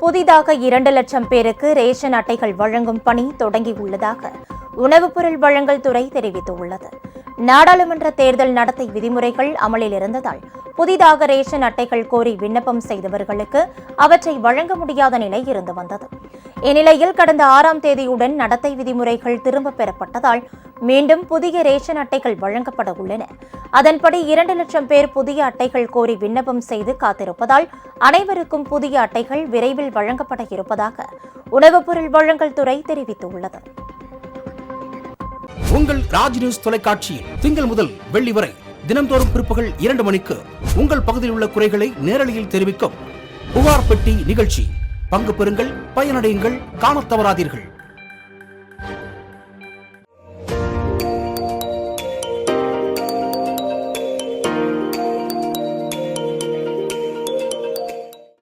புதிதாக 2 லட்சம் பேருக்கு ரேஷன் அட்டைகள் வழங்கும் பணி தொடங்கியுள்ளதாக உணவுப் பொருள் வழங்கல் துறை தெரிவித்துள்ளது. நாடாளுமன்ற தேர்தல் நடத்தை விதிமுறைகள் அமலில் இருந்ததால் புதிதாக ரேஷன் அட்டைகள் கோரி விண்ணப்பம் செய்தவர்களுக்கு அவற்றை வழங்க முடியாத நிலை இருந்து வந்தது. இந்நிலையில் கடந்த 6ஆம் தேதியுடன் நடத்தை விதிமுறைகள் திரும்பப் பெறப்பட்டதால் மீண்டும் புதிய ரேஷன் அட்டைகள் வழங்கப்பட உள்ளன. அதன்படி 2 லட்சம் பேர் புதிய அட்டைகள் கோரி விண்ணப்பம் செய்து காத்திருப்பதால் அனைவருக்கும் புதிய அட்டைகள் விரைவில் வழங்கப்பட இருப்பதாக உணவுப் பொருள் வழங்கல் துறை தெரிவித்துள்ளது. உங்கள் ராஜ் நியூஸ் தொலைக்காட்சியில் திங்கள் முதல் வெள்ளி வரை தினந்தோறும் பிற்பகல் 2 மணிக்கு உங்கள் பகுதியில் உள்ள குறைகளை நேரலையில் தெரிவிக்கும் புகார் பெட்டி நிகழ்ச்சி. பங்கு பெறுங்கள், பயனடையுங்கள், காணத் தவறாதீர்கள்.